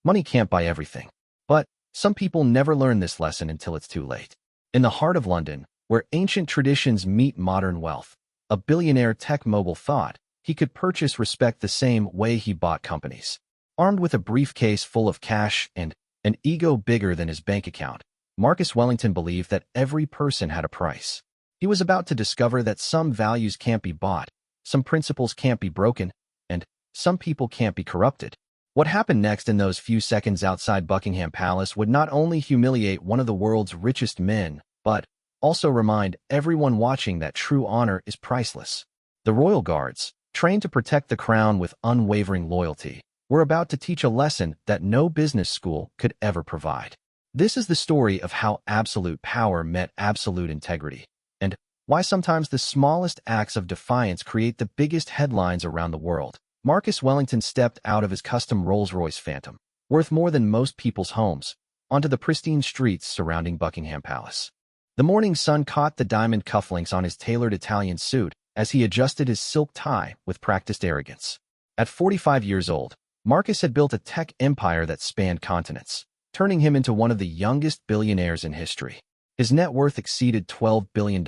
Money can't buy everything. But some people never learn this lesson until it's too late. In the heart of London, where ancient traditions meet modern wealth, a billionaire tech mogul thought he could purchase respect the same way he bought companies. Armed with a briefcase full of cash and an ego bigger than his bank account, Marcus Wellington believed that every person had a price. He was about to discover that some values can't be bought, some principles can't be broken, and some people can't be corrupted. What happened next in those few seconds outside Buckingham Palace would not only humiliate one of the world's richest men, but also remind everyone watching that true honor is priceless. The royal guards, trained to protect the crown with unwavering loyalty, were about to teach a lesson that no business school could ever provide. This is the story of how absolute power met absolute integrity, and why sometimes the smallest acts of defiance create the biggest headlines around the world. Marcus Wellington stepped out of his custom Rolls-Royce Phantom, worth more than most people's homes, onto the pristine streets surrounding Buckingham Palace. The morning sun caught the diamond cufflinks on his tailored Italian suit as he adjusted his silk tie with practiced arrogance. At 45 years old, Marcus had built a tech empire that spanned continents, turning him into one of the youngest billionaires in history. His net worth exceeded $12 billion,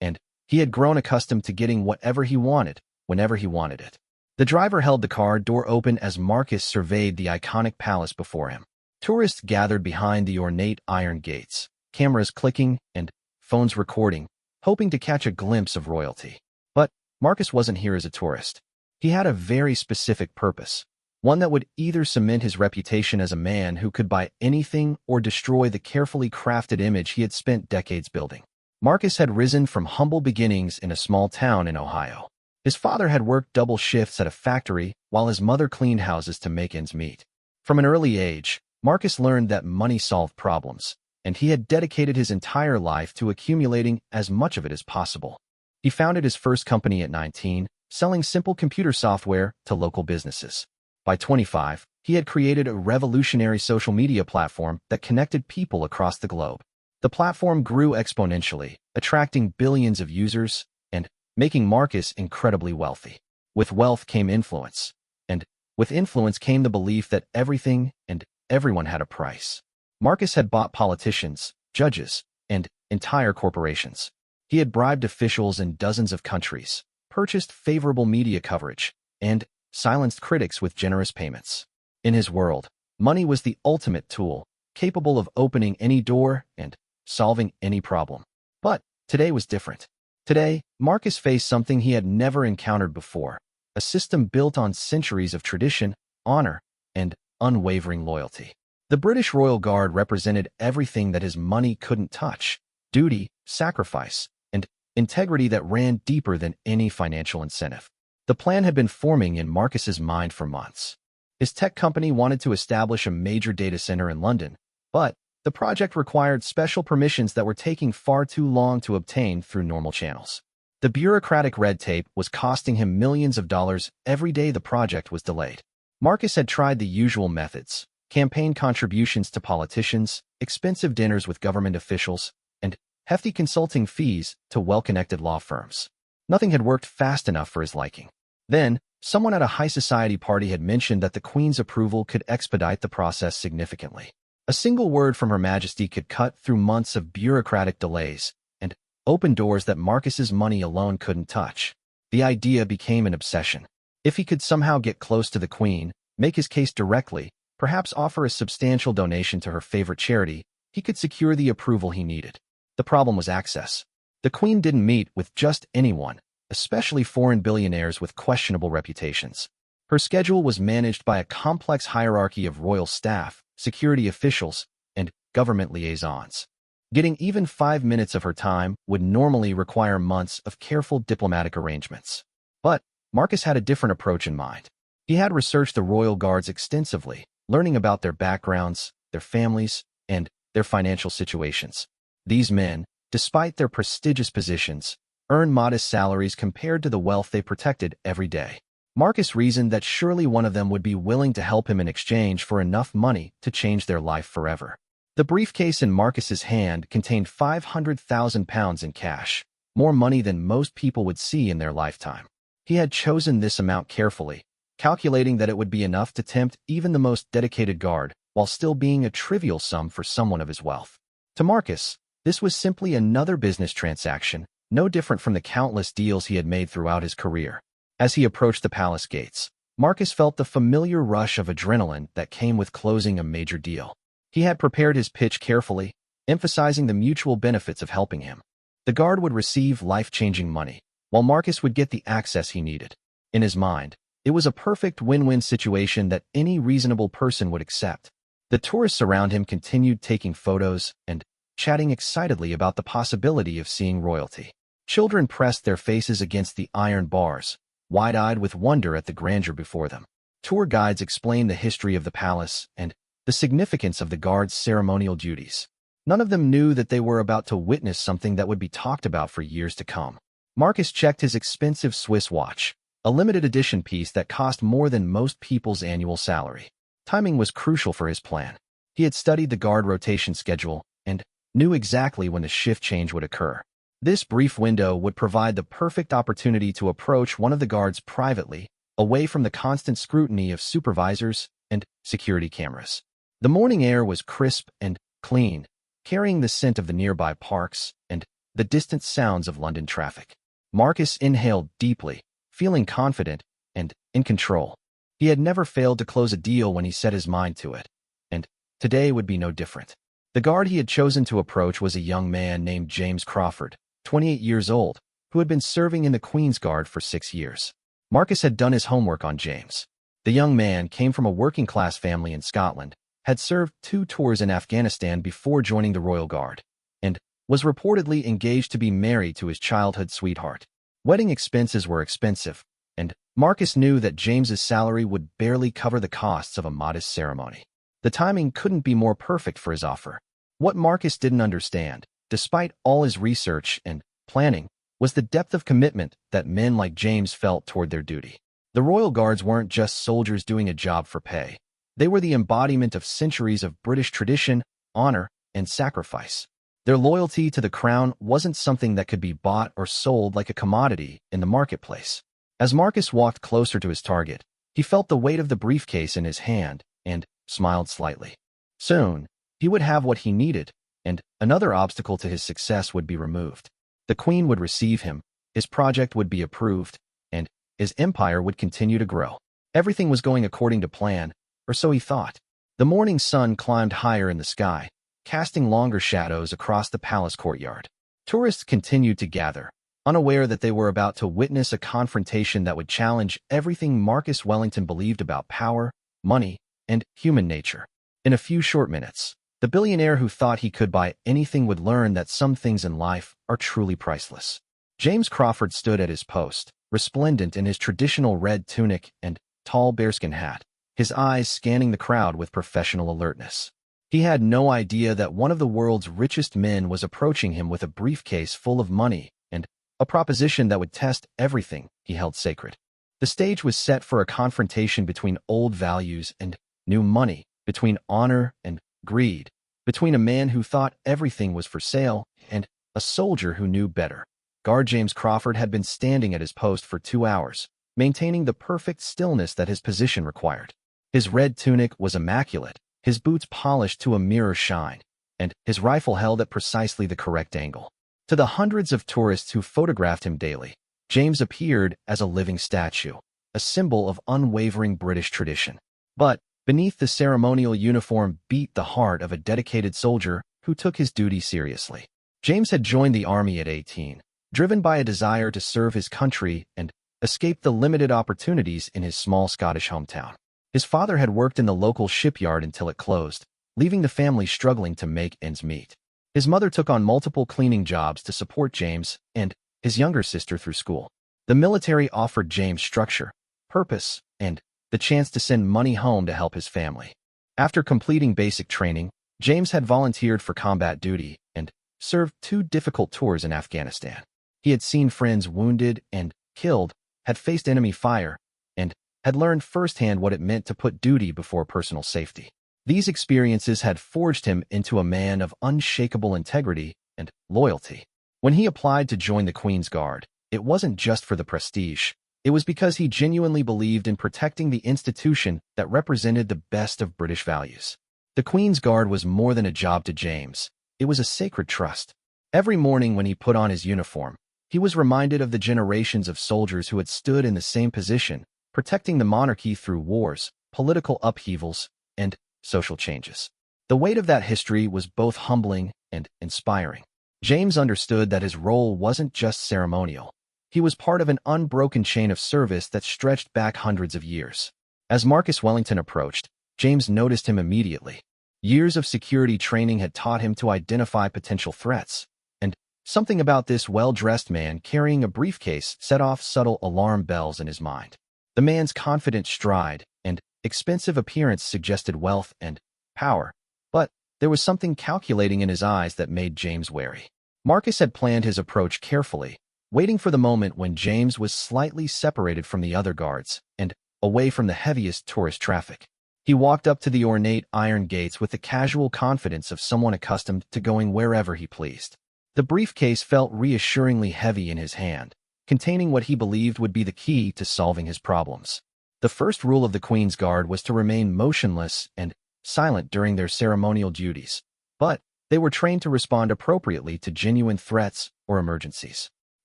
and he had grown accustomed to getting whatever he wanted, whenever he wanted it. The driver held the car door open as Marcus surveyed the iconic palace before him. Tourists gathered behind the ornate iron gates, cameras clicking and phones recording, hoping to catch a glimpse of royalty. But Marcus wasn't here as a tourist. He had a very specific purpose, one that would either cement his reputation as a man who could buy anything or destroy the carefully crafted image he had spent decades building. Marcus had risen from humble beginnings in a small town in Ohio. His father had worked double shifts at a factory while his mother cleaned houses to make ends meet. From an early age, Marcus learned that money solved problems, and he had dedicated his entire life to accumulating as much of it as possible. He founded his first company at 19, selling simple computer software to local businesses. By 25, he had created a revolutionary social media platform that connected people across the globe. The platform grew exponentially, attracting billions of users and making Marcus incredibly wealthy. With wealth came influence, and with influence came the belief that everything and everyone had a price. Marcus had bought politicians, judges, and entire corporations. He had bribed officials in dozens of countries, purchased favorable media coverage, and silenced critics with generous payments. In his world, money was the ultimate tool, capable of opening any door and solving any problem. But today was different. Today, Marcus faced something he had never encountered before, a system built on centuries of tradition, honor, and unwavering loyalty. The British Royal Guard represented everything that his money couldn't touch: duty, sacrifice, and integrity that ran deeper than any financial incentive. The plan had been forming in Marcus's mind for months. His tech company wanted to establish a major data center in London, but the project required special permissions that were taking far too long to obtain through normal channels. The bureaucratic red tape was costing him millions of dollars every day the project was delayed. Marcus had tried the usual methods: campaign contributions to politicians, expensive dinners with government officials, and hefty consulting fees to well-connected law firms. Nothing had worked fast enough for his liking. Then, someone at a high society party had mentioned that the Queen's approval could expedite the process significantly. A single word from Her Majesty could cut through months of bureaucratic delays and open doors that Marcus's money alone couldn't touch. The idea became an obsession. If he could somehow get close to the Queen, make his case directly, perhaps offer a substantial donation to her favorite charity, he could secure the approval he needed. The problem was access. The Queen didn't meet with just anyone, especially foreign billionaires with questionable reputations. Her schedule was managed by a complex hierarchy of royal staff, security officials, and government liaisons. Getting even 5 minutes of her time would normally require months of careful diplomatic arrangements. But Marcus had a different approach in mind. He had researched the royal guards extensively, learning about their backgrounds, their families, and their financial situations. These men, despite their prestigious positions, earned modest salaries compared to the wealth they protected every day. Marcus reasoned that surely one of them would be willing to help him in exchange for enough money to change their life forever. The briefcase in Marcus's hand contained £500,000 in cash, more money than most people would see in their lifetime. He had chosen this amount carefully, calculating that it would be enough to tempt even the most dedicated guard, while still being a trivial sum for someone of his wealth. To Marcus, this was simply another business transaction, no different from the countless deals he had made throughout his career. As he approached the palace gates, Marcus felt the familiar rush of adrenaline that came with closing a major deal. He had prepared his pitch carefully, emphasizing the mutual benefits of helping him. The guard would receive life-changing money, while Marcus would get the access he needed. In his mind, it was a perfect win-win situation that any reasonable person would accept. The tourists around him continued taking photos and chatting excitedly about the possibility of seeing royalty. Children pressed their faces against the iron bars, wide-eyed with wonder at the grandeur before them. Tour guides explained the history of the palace and the significance of the guard's ceremonial duties. None of them knew that they were about to witness something that would be talked about for years to come. Marcus checked his expensive Swiss watch, a limited edition piece that cost more than most people's annual salary. Timing was crucial for his plan. He had studied the guard rotation schedule and knew exactly when the shift change would occur. This brief window would provide the perfect opportunity to approach one of the guards privately, away from the constant scrutiny of supervisors and security cameras. The morning air was crisp and clean, carrying the scent of the nearby parks and the distant sounds of London traffic. Marcus inhaled deeply, feeling confident and in control. He had never failed to close a deal when he set his mind to it, and today would be no different. The guard he had chosen to approach was a young man named James Crawford, 28 years old, who had been serving in the Queen's Guard for 6 years. Marcus had done his homework on James. The young man came from a working-class family in Scotland, had served 2 tours in Afghanistan before joining the Royal Guard, and was reportedly engaged to be married to his childhood sweetheart. Wedding expenses were expensive, and Marcus knew that James's salary would barely cover the costs of a modest ceremony. The timing couldn't be more perfect for his offer. What Marcus didn't understand, despite all his research and planning, was the depth of commitment that men like James felt toward their duty. The Royal Guards weren't just soldiers doing a job for pay. They were the embodiment of centuries of British tradition, honor, and sacrifice. Their loyalty to the crown wasn't something that could be bought or sold like a commodity in the marketplace. As Marcus walked closer to his target, he felt the weight of the briefcase in his hand and smiled slightly. Soon, he would have what he needed, and another obstacle to his success would be removed. The Queen would receive him, his project would be approved, and his empire would continue to grow. Everything was going according to plan, or so he thought. The morning sun climbed higher in the sky, casting longer shadows across the palace courtyard. Tourists continued to gather, unaware that they were about to witness a confrontation that would challenge everything Marcus Wellington believed about power, money, and human nature. In a few short minutes, the billionaire who thought he could buy anything would learn that some things in life are truly priceless. James Crawford stood at his post, resplendent in his traditional red tunic and tall bearskin hat, his eyes scanning the crowd with professional alertness. He had no idea that one of the world's richest men was approaching him with a briefcase full of money and a proposition that would test everything he held sacred. The stage was set for a confrontation between old values and new money, between honor and greed, between a man who thought everything was for sale and a soldier who knew better. Guard James Crawford had been standing at his post for 2 hours, maintaining the perfect stillness that his position required. His red tunic was immaculate, his boots polished to a mirror shine, and his rifle held at precisely the correct angle. To the hundreds of tourists who photographed him daily, James appeared as a living statue, a symbol of unwavering British tradition. But beneath the ceremonial uniform beat the heart of a dedicated soldier who took his duty seriously. James had joined the army at 18, driven by a desire to serve his country and escape the limited opportunities in his small Scottish hometown. His father had worked in the local shipyard until it closed, leaving the family struggling to make ends meet. His mother took on multiple cleaning jobs to support James and his younger sister through school. The military offered James structure, purpose, and the chance to send money home to help his family. After completing basic training, James had volunteered for combat duty and served 2 difficult tours in Afghanistan. He had seen friends wounded and killed, had faced enemy fire, and had learned firsthand what it meant to put duty before personal safety. These experiences had forged him into a man of unshakable integrity and loyalty. When he applied to join the Queen's Guard, it wasn't just for the prestige, It was because he genuinely believed in protecting the institution that represented the best of British values. The Queen's Guard was more than a job to James. It was a sacred trust. Every morning when he put on his uniform, he was reminded of the generations of soldiers who had stood in the same position, protecting the monarchy through wars, political upheavals, and social changes. The weight of that history was both humbling and inspiring. James understood that his role wasn't just ceremonial. He was part of an unbroken chain of service that stretched back hundreds of years. As Marcus Wellington approached, James noticed him immediately. Years of security training had taught him to identify potential threats, and something about this well-dressed man carrying a briefcase set off subtle alarm bells in his mind. The man's confident stride and expensive appearance suggested wealth and power, but there was something calculating in his eyes that made James wary. Marcus had planned his approach carefully, waiting for the moment when James was slightly separated from the other guards and away from the heaviest tourist traffic. He walked up to the ornate iron gates with the casual confidence of someone accustomed to going wherever he pleased. The briefcase felt reassuringly heavy in his hand, containing what he believed would be the key to solving his problems. The first rule of the Queen's Guard was to remain motionless and silent during their ceremonial duties, but they were trained to respond appropriately to genuine threats or emergencies.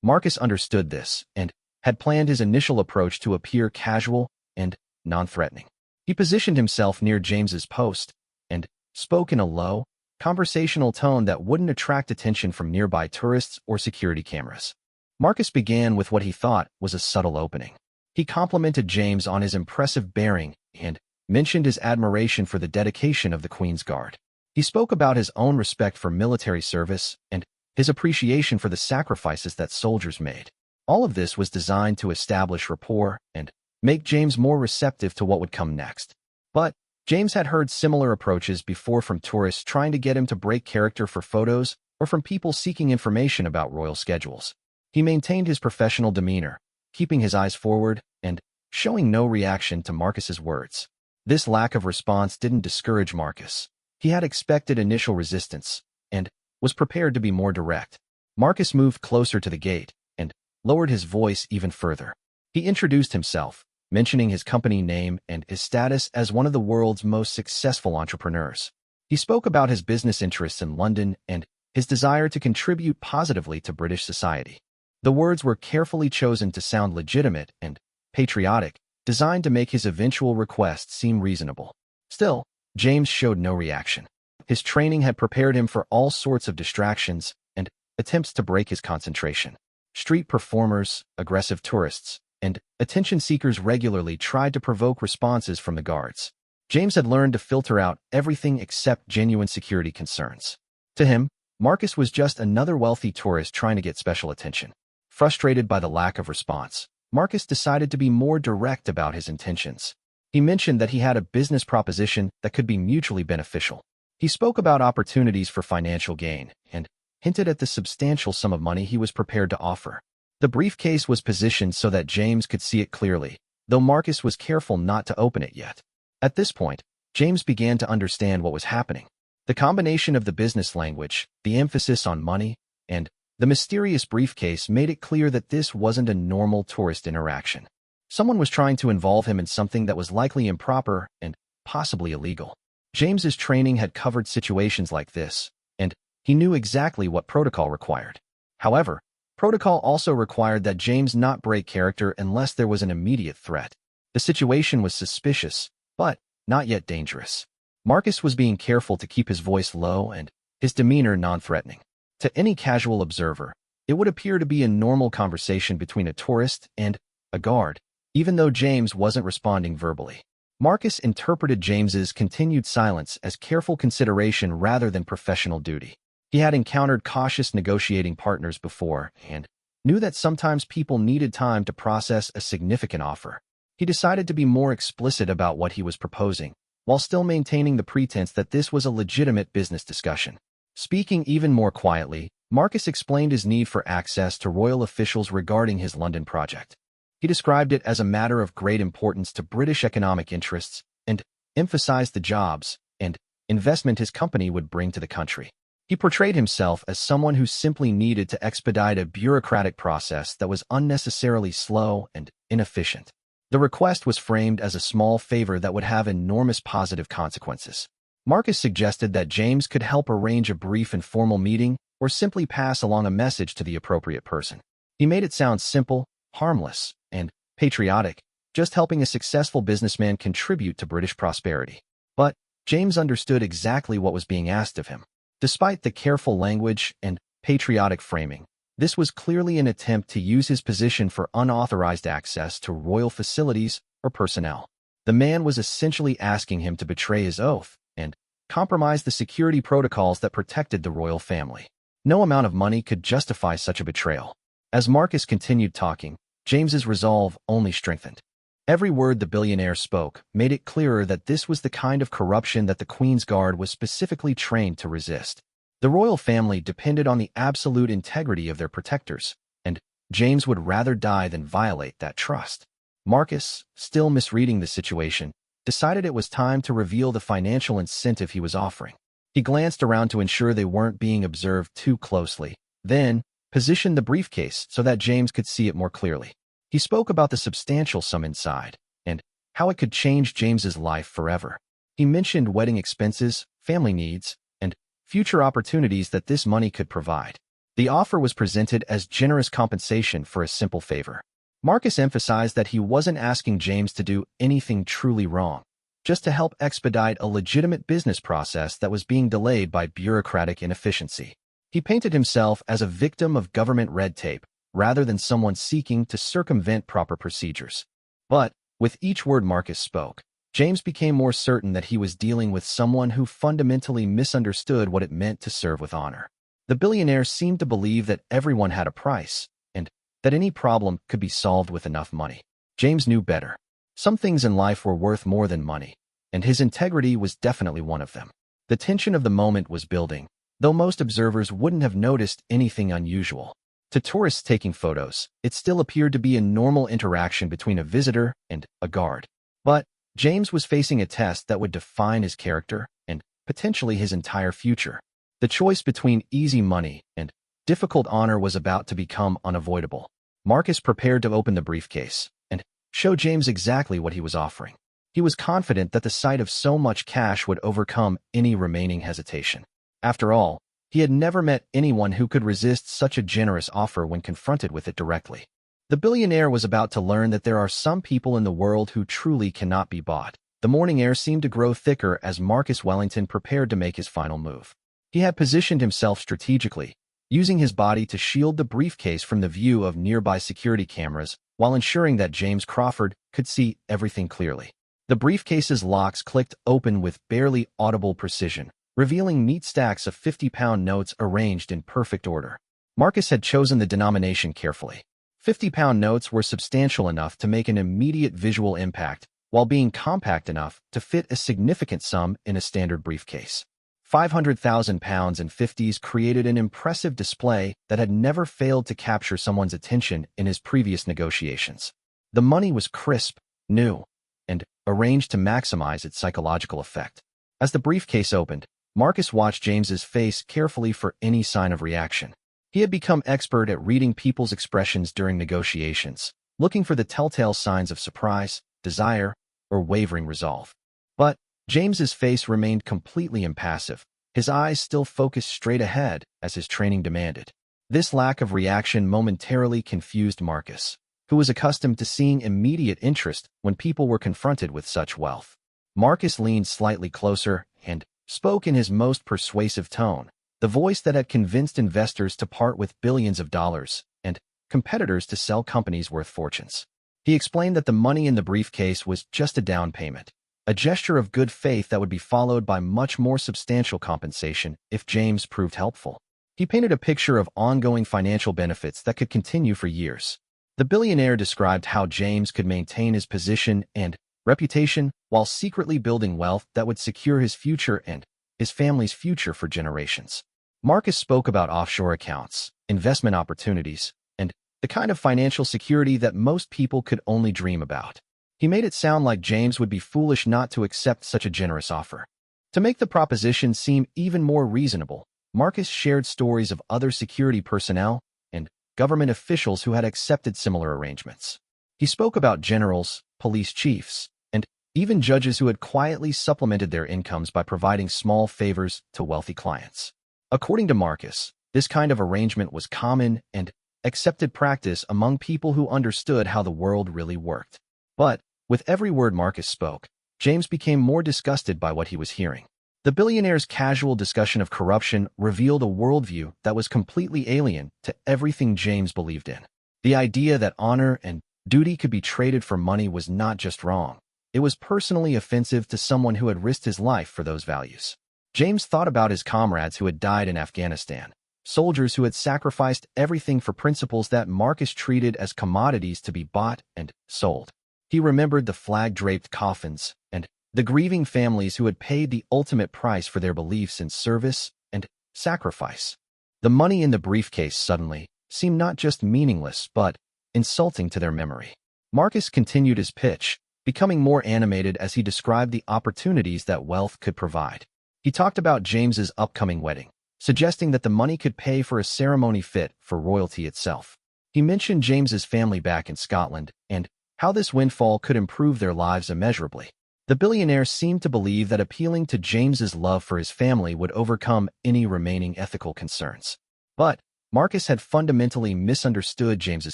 Marcus understood this and had planned his initial approach to appear casual and non-threatening. He positioned himself near James's post and spoke in a low, conversational tone that wouldn't attract attention from nearby tourists or security cameras. Marcus began with what he thought was a subtle opening. He complimented James on his impressive bearing and mentioned his admiration for the dedication of the Queen's Guard. He spoke about his own respect for military service and his appreciation for the sacrifices that soldiers made. All of this was designed to establish rapport and make James more receptive to what would come next. But James had heard similar approaches before from tourists trying to get him to break character for photos or from people seeking information about royal schedules. He maintained his professional demeanor, keeping his eyes forward and showing no reaction to Marcus's words. This lack of response didn't discourage Marcus. He had expected initial resistance and was prepared to be more direct. Marcus moved closer to the gate and lowered his voice even further. He introduced himself, mentioning his company name and his status as one of the world's most successful entrepreneurs. He spoke about his business interests in London and his desire to contribute positively to British society. The words were carefully chosen to sound legitimate and patriotic, designed to make his eventual request seem reasonable. Still, James showed no reaction. His training had prepared him for all sorts of distractions and attempts to break his concentration. Street performers, aggressive tourists, and attention seekers regularly tried to provoke responses from the guards. James had learned to filter out everything except genuine security concerns. To him, Marcus was just another wealthy tourist trying to get special attention. Frustrated by the lack of response, Marcus decided to be more direct about his intentions. He mentioned that he had a business proposition that could be mutually beneficial. He spoke about opportunities for financial gain and hinted at the substantial sum of money he was prepared to offer. The briefcase was positioned so that James could see it clearly, though Marcus was careful not to open it yet. At this point, James began to understand what was happening. The combination of the business language, the emphasis on money, and the mysterious briefcase made it clear that this wasn't a normal tourist interaction. Someone was trying to involve him in something that was likely improper and possibly illegal. James's training had covered situations like this, and he knew exactly what protocol required. However, protocol also required that James not break character unless there was an immediate threat. The situation was suspicious, but not yet dangerous. Marcus was being careful to keep his voice low and his demeanor non-threatening. To any casual observer, it would appear to be a normal conversation between a tourist and a guard, even though James wasn't responding verbally. Marcus interpreted James's continued silence as careful consideration rather than professional duty. He had encountered cautious negotiating partners before and knew that sometimes people needed time to process a significant offer. He decided to be more explicit about what he was proposing, while still maintaining the pretense that this was a legitimate business discussion. Speaking even more quietly, Marcus explained his need for access to royal officials regarding his London project. He described it as a matter of great importance to British economic interests and emphasized the jobs and investment his company would bring to the country. He portrayed himself as someone who simply needed to expedite a bureaucratic process that was unnecessarily slow and inefficient. The request was framed as a small favor that would have enormous positive consequences. Marcus suggested that James could help arrange a brief informal meeting or simply pass along a message to the appropriate person. He made it sound simple, harmless, and patriotic, just helping a successful businessman contribute to British prosperity. But James understood exactly what was being asked of him. Despite the careful language and patriotic framing, this was clearly an attempt to use his position for unauthorized access to royal facilities or personnel. The man was essentially asking him to betray his oath and compromise the security protocols that protected the royal family. No amount of money could justify such a betrayal. As Marcus continued talking, James's resolve only strengthened. Every word the billionaire spoke made it clearer that this was the kind of corruption that the Queen's Guard was specifically trained to resist. The royal family depended on the absolute integrity of their protectors, and James would rather die than violate that trust. Marcus, still misreading the situation, decided it was time to reveal the financial incentive he was offering. He glanced around to ensure they weren't being observed too closely, then positioned the briefcase so that James could see it more clearly. He spoke about the substantial sum inside, and how it could change James's life forever. He mentioned wedding expenses, family needs, and future opportunities that this money could provide. The offer was presented as generous compensation for a simple favor. Marcus emphasized that he wasn't asking James to do anything truly wrong, just to help expedite a legitimate business process that was being delayed by bureaucratic inefficiency. He painted himself as a victim of government red tape, rather than someone seeking to circumvent proper procedures. But, with each word Marcus spoke, James became more certain that he was dealing with someone who fundamentally misunderstood what it meant to serve with honor. The billionaire seemed to believe that everyone had a price, and that any problem could be solved with enough money. James knew better. Some things in life were worth more than money, and his integrity was definitely one of them. The tension of the moment was building, though most observers wouldn't have noticed anything unusual. To tourists taking photos, it still appeared to be a normal interaction between a visitor and a guard. But James was facing a test that would define his character and potentially his entire future. The choice between easy money and difficult honor was about to become unavoidable. Marcus prepared to open the briefcase and show James exactly what he was offering. He was confident that the sight of so much cash would overcome any remaining hesitation. After all, he had never met anyone who could resist such a generous offer when confronted with it directly. The billionaire was about to learn that there are some people in the world who truly cannot be bought. The morning air seemed to grow thicker as Marcus Wellington prepared to make his final move. He had positioned himself strategically, using his body to shield the briefcase from the view of nearby security cameras while ensuring that James Crawford could see everything clearly. The briefcase's locks clicked open with barely audible precision, revealing neat stacks of 50-pound notes arranged in perfect order. Marcus had chosen the denomination carefully. 50-pound notes were substantial enough to make an immediate visual impact, while being compact enough to fit a significant sum in a standard briefcase. 500,000 pounds in 50s created an impressive display that had never failed to capture someone's attention in his previous negotiations. The money was crisp, new, and arranged to maximize its psychological effect. As the briefcase opened, Marcus watched James's face carefully for any sign of reaction. He had become expert at reading people's expressions during negotiations, looking for the telltale signs of surprise, desire, or wavering resolve. But James's face remained completely impassive, his eyes still focused straight ahead as his training demanded. This lack of reaction momentarily confused Marcus, who was accustomed to seeing immediate interest when people were confronted with such wealth. Marcus leaned slightly closer and spoke in his most persuasive tone, the voice that had convinced investors to part with billions of dollars and competitors to sell companies worth fortunes. He explained that the money in the briefcase was just a down payment, a gesture of good faith that would be followed by much more substantial compensation if James proved helpful. He painted a picture of ongoing financial benefits that could continue for years. The billionaire described how James could maintain his position and reputation while secretly building wealth that would secure his future and his family's future for generations. Marcus spoke about offshore accounts, investment opportunities, and the kind of financial security that most people could only dream about. He made it sound like James would be foolish not to accept such a generous offer. To make the proposition seem even more reasonable, Marcus shared stories of other security personnel and government officials who had accepted similar arrangements. He spoke about generals, police chiefs, and even judges who had quietly supplemented their incomes by providing small favors to wealthy clients. According to Marcus, this kind of arrangement was common and accepted practice among people who understood how the world really worked. But, with every word Marcus spoke, James became more disgusted by what he was hearing. The billionaire's casual discussion of corruption revealed a worldview that was completely alien to everything James believed in. The idea that honor and duty could be traded for money was not just wrong. It was personally offensive to someone who had risked his life for those values. James thought about his comrades who had died in Afghanistan, soldiers who had sacrificed everything for principles that Marcus treated as commodities to be bought and sold. He remembered the flag-draped coffins and the grieving families who had paid the ultimate price for their beliefs in service and sacrifice. The money in the briefcase suddenly seemed not just meaningless but insulting to their memory. Marcus continued his pitch, becoming more animated as he described the opportunities that wealth could provide. He talked about James's upcoming wedding, suggesting that the money could pay for a ceremony fit for royalty itself. He mentioned James's family back in Scotland and how this windfall could improve their lives immeasurably. The billionaire seemed to believe that appealing to James's love for his family would overcome any remaining ethical concerns. But Marcus had fundamentally misunderstood James's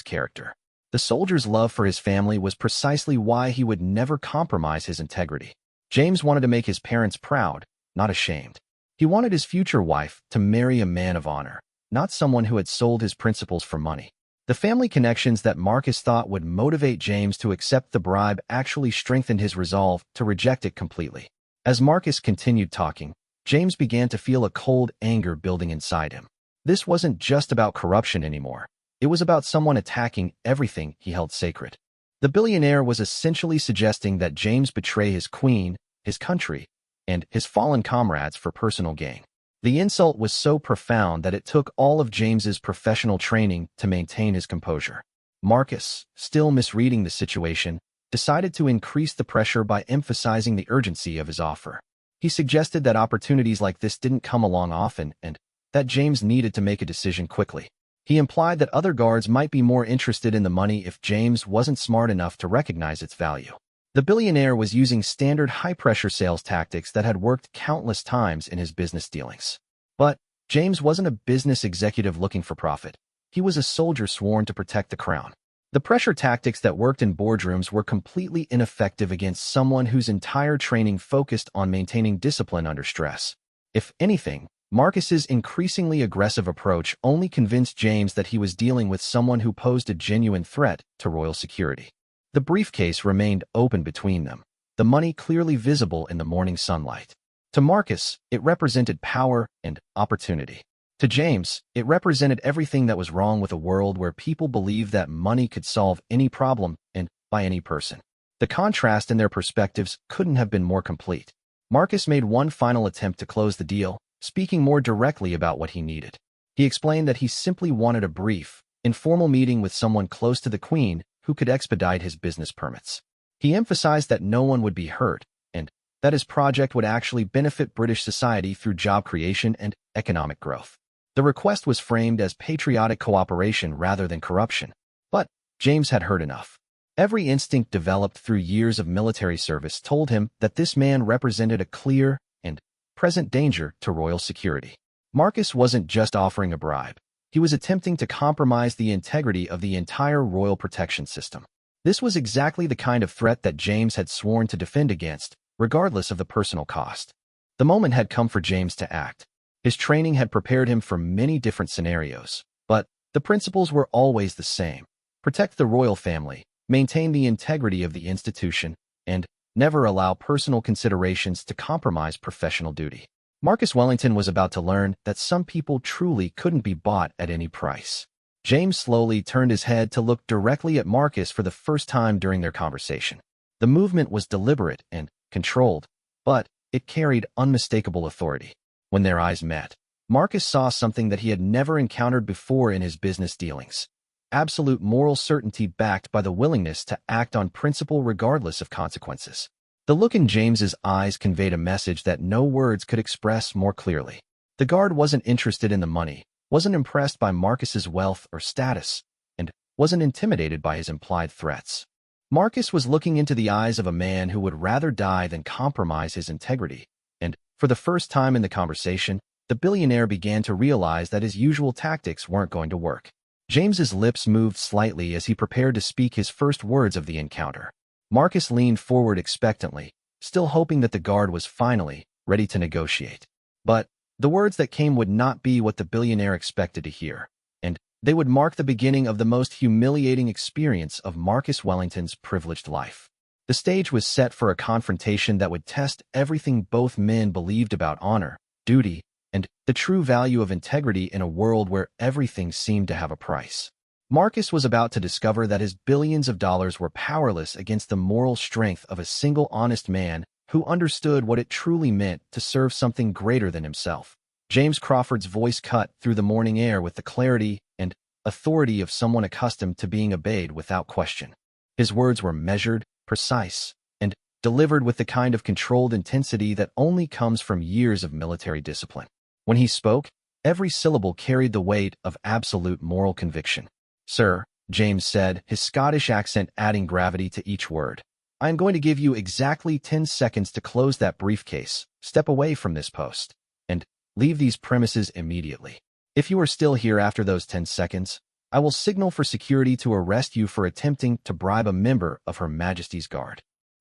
character. The soldier's love for his family was precisely why he would never compromise his integrity. James wanted to make his parents proud, not ashamed. He wanted his future wife to marry a man of honor, not someone who had sold his principles for money. The family connections that Marcus thought would motivate James to accept the bribe actually strengthened his resolve to reject it completely. As Marcus continued talking, James began to feel a cold anger building inside him. This wasn't just about corruption anymore. It was about someone attacking everything he held sacred. The billionaire was essentially suggesting that James betray his queen, his country, and his fallen comrades for personal gain. The insult was so profound that it took all of James's professional training to maintain his composure. Marcus, still misreading the situation, decided to increase the pressure by emphasizing the urgency of his offer. He suggested that opportunities like this didn't come along often and that James needed to make a decision quickly. He implied that other guards might be more interested in the money if James wasn't smart enough to recognize its value. The billionaire was using standard high-pressure sales tactics that had worked countless times in his business dealings. But James wasn't a business executive looking for profit. He was a soldier sworn to protect the crown. The pressure tactics that worked in boardrooms were completely ineffective against someone whose entire training focused on maintaining discipline under stress. If anything, Marcus's increasingly aggressive approach only convinced James that he was dealing with someone who posed a genuine threat to royal security. The briefcase remained open between them, the money clearly visible in the morning sunlight. To Marcus, it represented power and opportunity. To James, it represented everything that was wrong with a world where people believed that money could solve any problem and by any person. The contrast in their perspectives couldn't have been more complete. Marcus made one final attempt to close the deal, speaking more directly about what he needed. He explained that he simply wanted a brief, informal meeting with someone close to the Queen who could expedite his business permits. He emphasized that no one would be hurt, and that his project would actually benefit British society through job creation and economic growth. The request was framed as patriotic cooperation rather than corruption. But James had heard enough. Every instinct developed through years of military service told him that this man represented a clear and present danger to royal security. Marcus wasn't just offering a bribe. He was attempting to compromise the integrity of the entire royal protection system. This was exactly the kind of threat that James had sworn to defend against, regardless of the personal cost. The moment had come for James to act. His training had prepared him for many different scenarios, but the principles were always the same. Protect the royal family, maintain the integrity of the institution, and never allow personal considerations to compromise professional duty. Marcus Wellington was about to learn that some people truly couldn't be bought at any price. James slowly turned his head to look directly at Marcus for the first time during their conversation. The movement was deliberate and controlled, but it carried unmistakable authority. When their eyes met, Marcus saw something that he had never encountered before in his business dealings: absolute moral certainty backed by the willingness to act on principle regardless of consequences. The look in James's eyes conveyed a message that no words could express more clearly. The guard wasn't interested in the money, wasn't impressed by Marcus's wealth or status, and wasn't intimidated by his implied threats. Marcus was looking into the eyes of a man who would rather die than compromise his integrity, and, for the first time in the conversation, the billionaire began to realize that his usual tactics weren't going to work. James's lips moved slightly as he prepared to speak his first words of the encounter. Marcus leaned forward expectantly, still hoping that the guard was finally ready to negotiate. But the words that came would not be what the billionaire expected to hear, and they would mark the beginning of the most humiliating experience of Marcus Wellington's privileged life. The stage was set for a confrontation that would test everything both men believed about honor, duty, and the true value of integrity in a world where everything seemed to have a price. Marcus was about to discover that his billions of dollars were powerless against the moral strength of a single honest man who understood what it truly meant to serve something greater than himself. James Crawford's voice cut through the morning air with the clarity and authority of someone accustomed to being obeyed without question. His words were measured, precise, and delivered with the kind of controlled intensity that only comes from years of military discipline. When he spoke, every syllable carried the weight of absolute moral conviction. "Sir," James said, his Scottish accent adding gravity to each word, "I am going to give you exactly 10 seconds to close that briefcase, step away from this post, and leave these premises immediately. If you are still here after those 10 seconds, I will signal for security to arrest you for attempting to bribe a member of Her Majesty's Guard."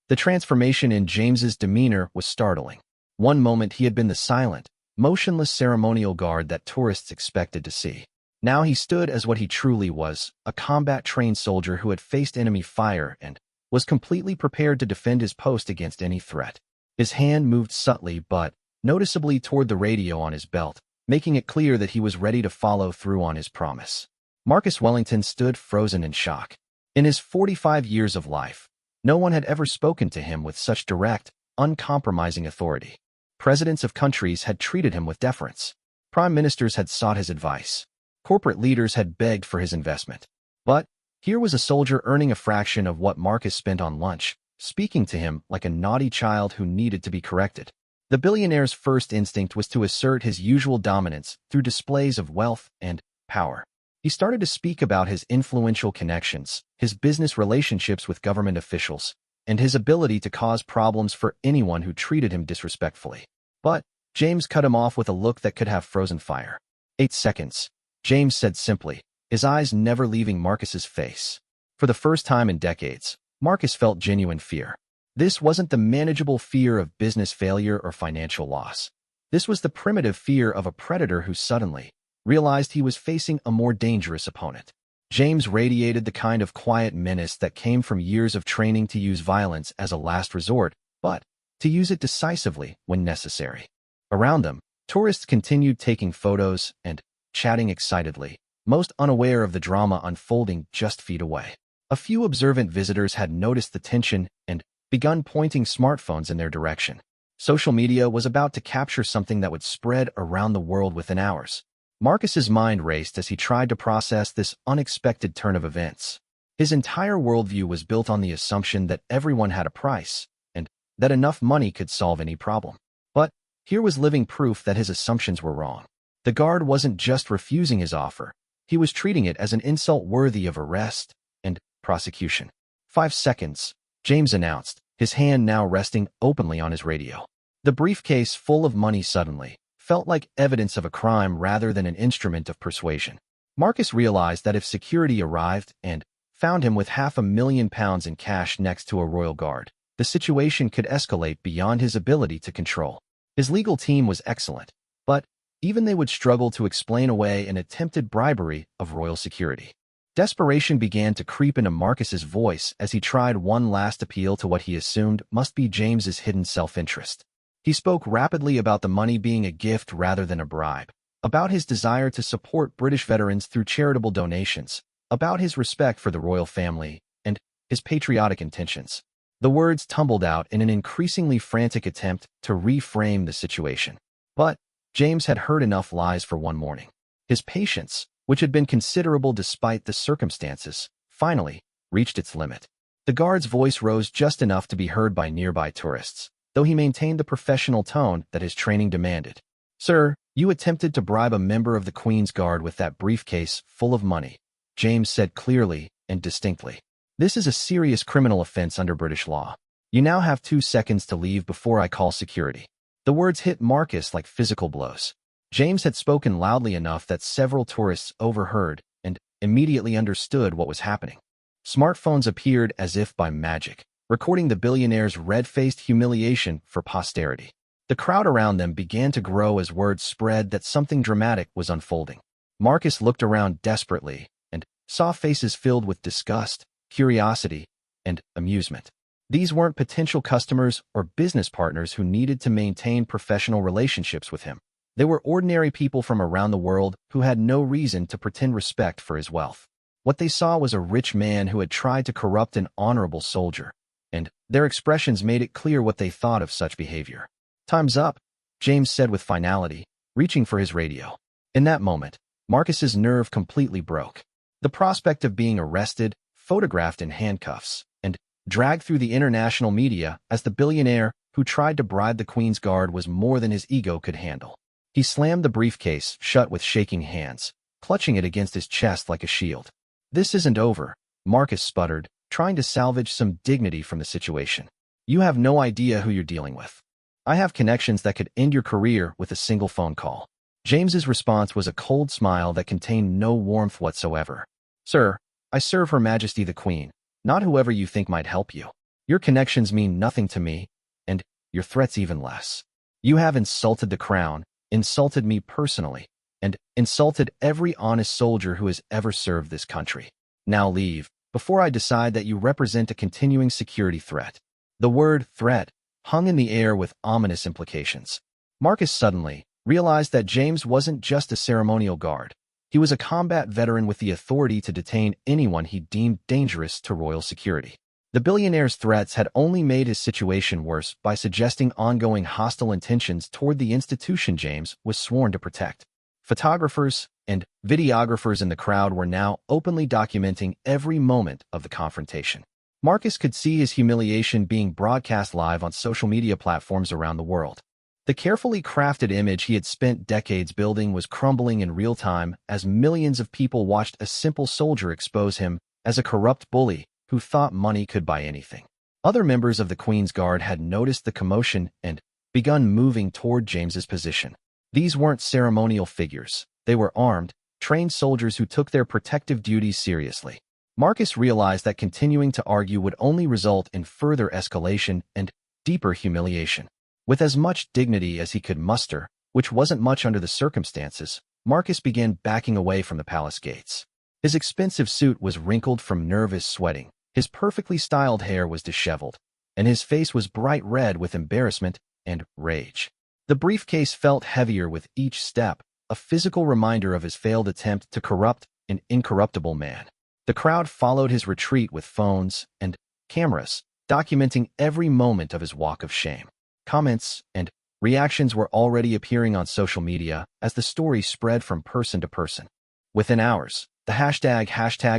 The transformation in James's demeanor was startling. One moment he had been the silent, motionless ceremonial guard that tourists expected to see. Now he stood as what he truly was, a combat-trained soldier who had faced enemy fire and was completely prepared to defend his post against any threat. His hand moved subtly but noticeably toward the radio on his belt, making it clear that he was ready to follow through on his promise. Marcus Wellington stood frozen in shock. In his 45 years of life, no one had ever spoken to him with such direct, uncompromising authority. Presidents of countries had treated him with deference. Prime ministers had sought his advice. Corporate leaders had begged for his investment. But here was a soldier earning a fraction of what Marcus spent on lunch, speaking to him like a naughty child who needed to be corrected. The billionaire's first instinct was to assert his usual dominance through displays of wealth and power. He started to speak about his influential connections, his business relationships with government officials, and his ability to cause problems for anyone who treated him disrespectfully. But James cut him off with a look that could have frozen fire. 8 seconds, James said simply, his eyes never leaving Marcus's face. For the first time in decades, Marcus felt genuine fear. This wasn't the manageable fear of business failure or financial loss. This was the primitive fear of a predator who suddenly realized he was facing a more dangerous opponent. James radiated the kind of quiet menace that came from years of training to use violence as a last resort, but to use it decisively when necessary. Around them, tourists continued taking photos and chatting excitedly, most unaware of the drama unfolding just feet away. A few observant visitors had noticed the tension and begun pointing smartphones in their direction. Social media was about to capture something that would spread around the world within hours. Marcus's mind raced as he tried to process this unexpected turn of events. His entire worldview was built on the assumption that everyone had a price, and that enough money could solve any problem. But here was living proof that his assumptions were wrong. The guard wasn't just refusing his offer, he was treating it as an insult worthy of arrest and prosecution. 5 seconds, James announced, his hand now resting openly on his radio. The briefcase full of money suddenly felt like evidence of a crime rather than an instrument of persuasion. Marcus realized that if security arrived and found him with £500,000 in cash next to a royal guard, the situation could escalate beyond his ability to control. His legal team was excellent, but even they would struggle to explain away an attempted bribery of royal security. Desperation began to creep into Marcus's voice as he tried one last appeal to what he assumed must be James's hidden self-interest. He spoke rapidly about the money being a gift rather than a bribe, about his desire to support British veterans through charitable donations, about his respect for the royal family, and his patriotic intentions. The words tumbled out in an increasingly frantic attempt to reframe the situation. But James had heard enough lies for one morning. His patience, which had been considerable despite the circumstances, finally reached its limit. The guard's voice rose just enough to be heard by nearby tourists, though he maintained the professional tone that his training demanded. "Sir, you attempted to bribe a member of the Queen's Guard with that briefcase full of money," James said clearly and distinctly. This is a serious criminal offense under British law. You now have 2 seconds to leave before I call security." The words hit Marcus like physical blows. James had spoken loudly enough that several tourists overheard and immediately understood what was happening. Smartphones appeared as if by magic, recording the billionaire's red-faced humiliation for posterity. The crowd around them began to grow as word spread that something dramatic was unfolding. Marcus looked around desperately and saw faces filled with disgust, curiosity, and amusement. These weren't potential customers or business partners who needed to maintain professional relationships with him. They were ordinary people from around the world who had no reason to pretend respect for his wealth. What they saw was a rich man who had tried to corrupt an honorable soldier, and their expressions made it clear what they thought of such behavior. "Time's up," James said with finality, reaching for his radio. In that moment, Marcus's nerve completely broke. The prospect of being arrested, photographed in handcuffs, and dragged through the international media as the billionaire who tried to bribe the Queen's Guard was more than his ego could handle. He slammed the briefcase shut with shaking hands, clutching it against his chest like a shield. "This isn't over," Marcus sputtered, trying to salvage some dignity from the situation. "You have no idea who you're dealing with. I have connections that could end your career with a single phone call." James's response was a cold smile that contained no warmth whatsoever. "Sir, I serve Her Majesty the Queen, not whoever you think might help you. Your connections mean nothing to me, and your threats even less. You have insulted the crown, insulted me personally, and insulted every honest soldier who has ever served this country. Now leave, before I decide that you represent a continuing security threat." The word threat hung in the air with ominous implications. Marcus suddenly realized that James wasn't just a ceremonial guard. He was a combat veteran with the authority to detain anyone he deemed dangerous to royal security. The billionaire's threats had only made his situation worse by suggesting ongoing hostile intentions toward the institution James was sworn to protect. Photographers and videographers in the crowd were now openly documenting every moment of the confrontation. Marcus could see his humiliation being broadcast live on social media platforms around the world. The carefully crafted image he had spent decades building was crumbling in real time as millions of people watched a simple soldier expose him as a corrupt bully who thought money could buy anything. Other members of the Queen's Guard had noticed the commotion and begun moving toward James's position. These weren't ceremonial figures. They were armed, trained soldiers who took their protective duties seriously. Marcus realized that continuing to argue would only result in further escalation and deeper humiliation. With as much dignity as he could muster, which wasn't much under the circumstances, Marcus began backing away from the palace gates. His expensive suit was wrinkled from nervous sweating, his perfectly styled hair was disheveled, and his face was bright red with embarrassment and rage. The briefcase felt heavier with each step, a physical reminder of his failed attempt to corrupt an incorruptible man. The crowd followed his retreat with phones and cameras, documenting every moment of his walk of shame. Comments and reactions were already appearing on social media as the story spread from person to person. Within hours, the hashtag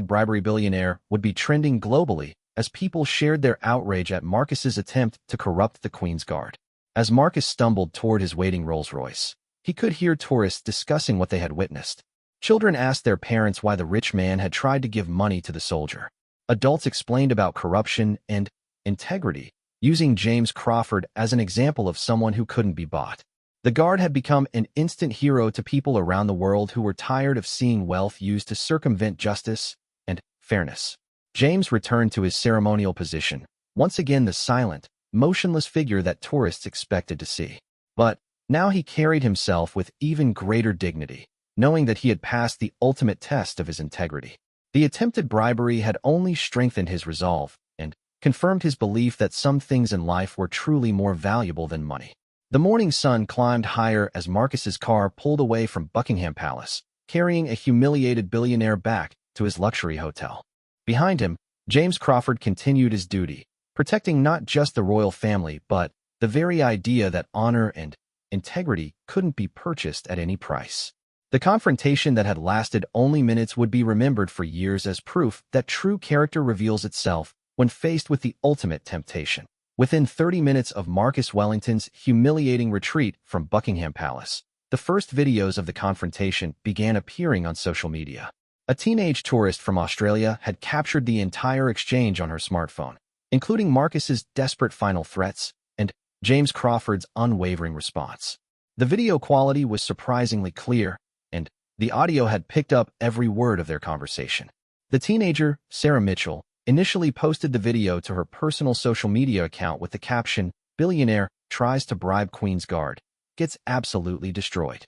#BriberyBillionaire would be trending globally as people shared their outrage at Marcus's attempt to corrupt the Queen's Guard. As Marcus stumbled toward his waiting Rolls-Royce, he could hear tourists discussing what they had witnessed. Children asked their parents why the rich man had tried to give money to the soldier. Adults explained about corruption and integrity, using James Crawford as an example of someone who couldn't be bought. The guard had become an instant hero to people around the world who were tired of seeing wealth used to circumvent justice and fairness. James returned to his ceremonial position, once again the silent, motionless figure that tourists expected to see. But now he carried himself with even greater dignity, knowing that he had passed the ultimate test of his integrity. The attempted bribery had only strengthened his resolve and confirmed his belief that some things in life were truly more valuable than money. The morning sun climbed higher as Marcus's car pulled away from Buckingham Palace, carrying a humiliated billionaire back to his luxury hotel. Behind him, James Crawford continued his duty, protecting not just the royal family but the very idea that honor and integrity couldn't be purchased at any price. The confrontation that had lasted only minutes would be remembered for years as proof that true character reveals itself when faced with the ultimate temptation. Within 30 minutes of Marcus Wellington's humiliating retreat from Buckingham Palace, the first videos of the confrontation began appearing on social media. A teenage tourist from Australia had captured the entire exchange on her smartphone, including Marcus's desperate final threats and James Crawford's unwavering response. The video quality was surprisingly clear, and the audio had picked up every word of their conversation. The teenager, Sarah Mitchell, initially posted the video to her personal social media account with the caption, "Billionaire tries to bribe Queen's Guard, gets absolutely destroyed."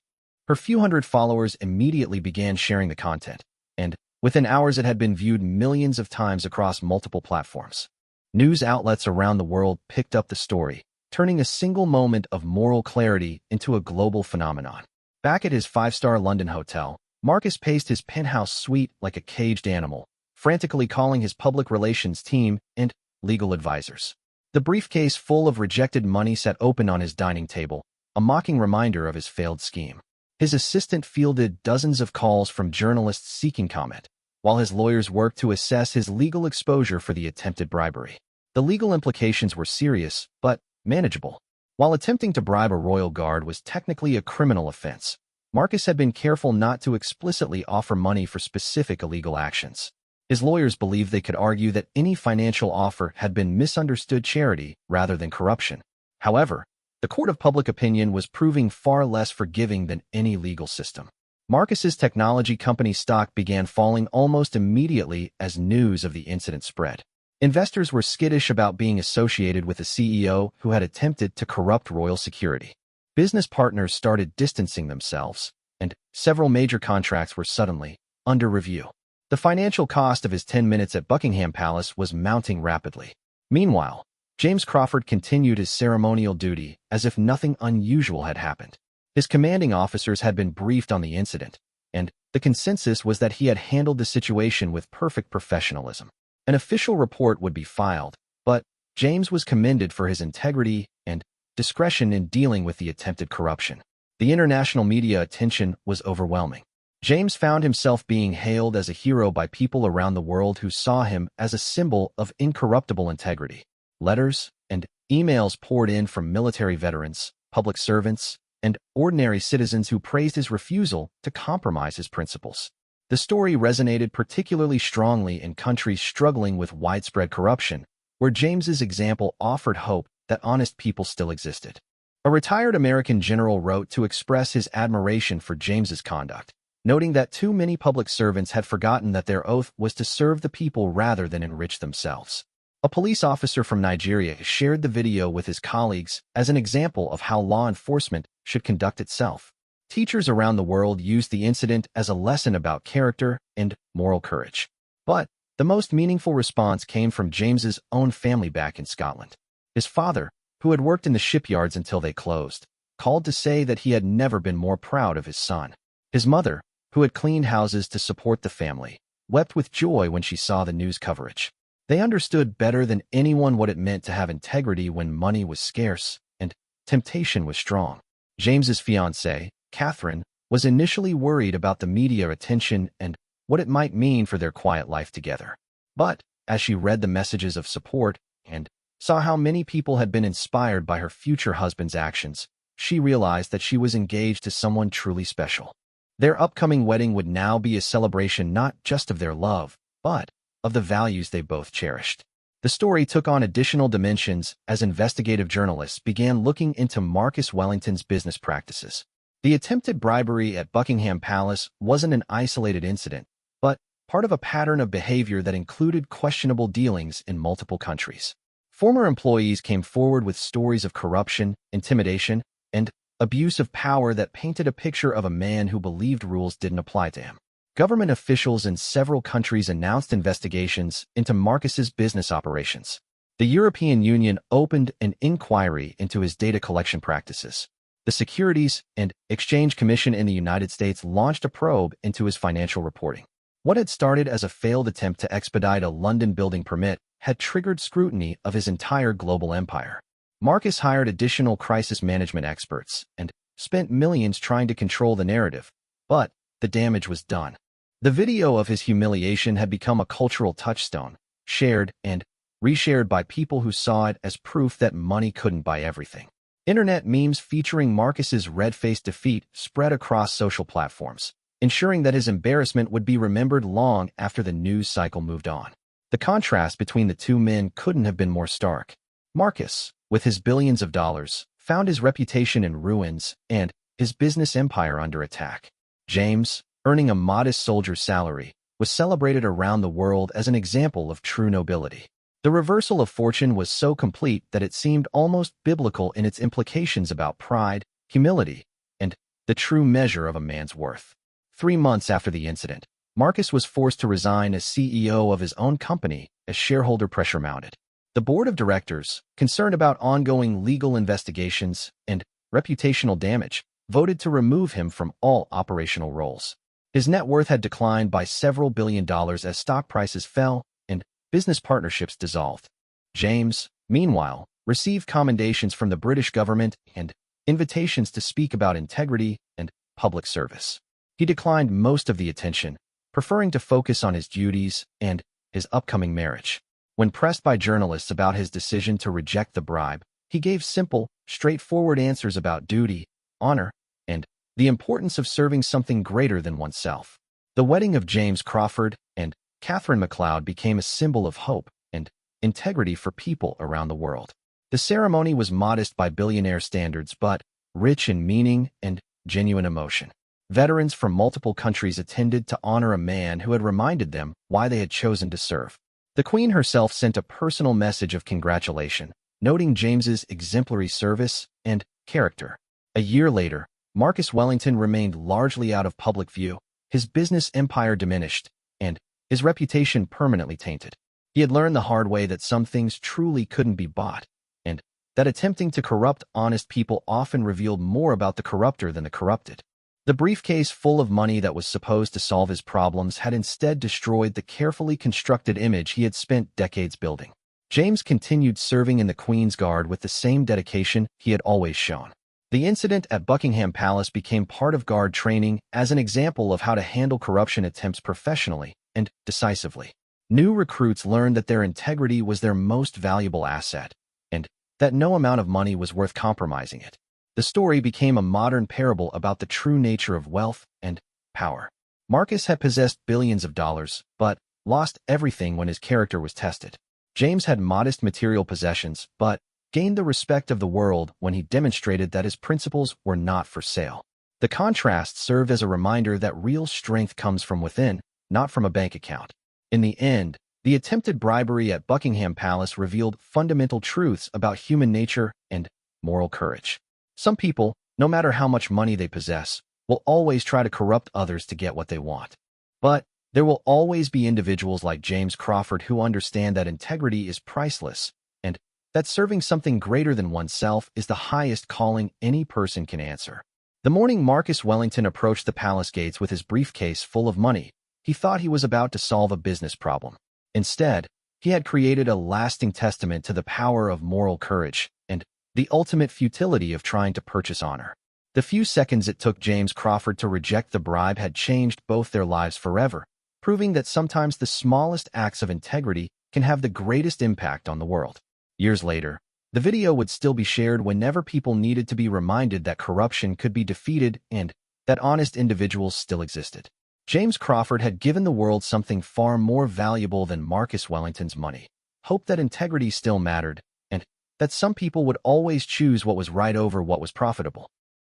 Her few hundred followers immediately began sharing the content, and within hours it had been viewed millions of times across multiple platforms. News outlets around the world picked up the story, turning a single moment of moral clarity into a global phenomenon. Back at his five-star London hotel, Marcus paced his penthouse suite like a caged animal, frantically calling his public relations team and legal advisors. The briefcase full of rejected money sat open on his dining table, a mocking reminder of his failed scheme. His assistant fielded dozens of calls from journalists seeking comment, while his lawyers worked to assess his legal exposure for the attempted bribery. The legal implications were serious, but manageable. While attempting to bribe a royal guard was technically a criminal offense, Marcus had been careful not to explicitly offer money for specific illegal actions. His lawyers believed they could argue that any financial offer had been misunderstood charity rather than corruption. However, the court of public opinion was proving far less forgiving than any legal system. Marcus's technology company stock began falling almost immediately as news of the incident spread. Investors were skittish about being associated with a CEO who had attempted to corrupt royal security. Business partners started distancing themselves, and several major contracts were suddenly under review. The financial cost of his 10 minutes at Buckingham Palace was mounting rapidly. Meanwhile, James Crawford continued his ceremonial duty as if nothing unusual had happened. His commanding officers had been briefed on the incident, and the consensus was that he had handled the situation with perfect professionalism. An official report would be filed, but James was commended for his integrity and discretion in dealing with the attempted corruption. The international media attention was overwhelming. James found himself being hailed as a hero by people around the world who saw him as a symbol of incorruptible integrity. Letters and emails poured in from military veterans, public servants, and ordinary citizens who praised his refusal to compromise his principles. The story resonated particularly strongly in countries struggling with widespread corruption, where James's example offered hope that honest people still existed. A retired American general wrote to express his admiration for James's conduct, noting that too many public servants had forgotten that their oath was to serve the people rather than enrich themselves. A police officer from Nigeria shared the video with his colleagues as an example of how law enforcement should conduct itself. Teachers around the world used the incident as a lesson about character and moral courage. But the most meaningful response came from James's own family back in Scotland. His father, who had worked in the shipyards until they closed, called to say that he had never been more proud of his son. His mother, who had cleaned houses to support the family, wept with joy when she saw the news coverage. They understood better than anyone what it meant to have integrity when money was scarce and temptation was strong. James's fiancée, Catherine, was initially worried about the media attention and what it might mean for their quiet life together. But as she read the messages of support and saw how many people had been inspired by her future husband's actions, she realized that she was engaged to someone truly special. Their upcoming wedding would now be a celebration not just of their love, but of the values they both cherished. The story took on additional dimensions as investigative journalists began looking into Marcus Wellington's business practices. The attempted bribery at Buckingham Palace wasn't an isolated incident, but part of a pattern of behavior that included questionable dealings in multiple countries. Former employees came forward with stories of corruption, intimidation, and abuse of power that painted a picture of a man who believed rules didn't apply to him. Government officials in several countries announced investigations into Marcus's business operations. The European Union opened an inquiry into his data collection practices. The Securities and Exchange Commission in the United States launched a probe into his financial reporting. What had started as a failed attempt to expedite a London building permit had triggered scrutiny of his entire global empire. Marcus hired additional crisis management experts and spent millions trying to control the narrative, but the damage was done. The video of his humiliation had become a cultural touchstone, shared and reshared by people who saw it as proof that money couldn't buy everything. Internet memes featuring Marcus's red-faced defeat spread across social platforms, ensuring that his embarrassment would be remembered long after the news cycle moved on. The contrast between the two men couldn't have been more stark. Marcus, with his billions of dollars, found his reputation in ruins and his business empire under attack. James, earning a modest soldier's salary, was celebrated around the world as an example of true nobility. The reversal of fortune was so complete that it seemed almost biblical in its implications about pride, humility, and the true measure of a man's worth. 3 months after the incident, Marcus was forced to resign as CEO of his own company as shareholder pressure mounted. The board of directors, concerned about ongoing legal investigations and reputational damage, voted to remove him from all operational roles. His net worth had declined by several $billion as stock prices fell and business partnerships dissolved. James, meanwhile, received commendations from the British government and invitations to speak about integrity and public service. He declined most of the attention, preferring to focus on his duties and his upcoming marriage. When pressed by journalists about his decision to reject the bribe, he gave simple, straightforward answers about duty, honor, and the importance of serving something greater than oneself. The wedding of James Crawford and Catherine MacLeod became a symbol of hope and integrity for people around the world. The ceremony was modest by billionaire standards but rich in meaning and genuine emotion. Veterans from multiple countries attended to honor a man who had reminded them why they had chosen to serve. The Queen herself sent a personal message of congratulation, noting James's exemplary service and character. A year later, Marcus Wellington remained largely out of public view, his business empire diminished, and his reputation permanently tainted. He had learned the hard way that some things truly couldn't be bought, and that attempting to corrupt honest people often revealed more about the corrupter than the corrupted. The briefcase full of money that was supposed to solve his problems had instead destroyed the carefully constructed image he had spent decades building. James continued serving in the Queen's Guard with the same dedication he had always shown. The incident at Buckingham Palace became part of Guard training as an example of how to handle corruption attempts professionally and decisively. New recruits learned that their integrity was their most valuable asset, and that no amount of money was worth compromising it. The story became a modern parable about the true nature of wealth and power. Marcus had possessed billions of dollars, but lost everything when his character was tested. James had modest material possessions, but gained the respect of the world when he demonstrated that his principles were not for sale. The contrast served as a reminder that real strength comes from within, not from a bank account. In the end, the attempted bribery at Buckingham Palace revealed fundamental truths about human nature and moral courage. Some people, no matter how much money they possess, will always try to corrupt others to get what they want. But there will always be individuals like James Crawford who understand that integrity is priceless and that serving something greater than oneself is the highest calling any person can answer. The morning Marcus Wellington approached the palace gates with his briefcase full of money, he thought he was about to solve a business problem. Instead, he had created a lasting testament to the power of moral courage and the ultimate futility of trying to purchase honor. The few seconds it took James Crawford to reject the bribe had changed both their lives forever, proving that sometimes the smallest acts of integrity can have the greatest impact on the world. Years later, the video would still be shared whenever people needed to be reminded that corruption could be defeated and that honest individuals still existed. James Crawford had given the world something far more valuable than Marcus Wellington's money: hope that integrity still mattered, and that some people would always choose what was right over what was profitable.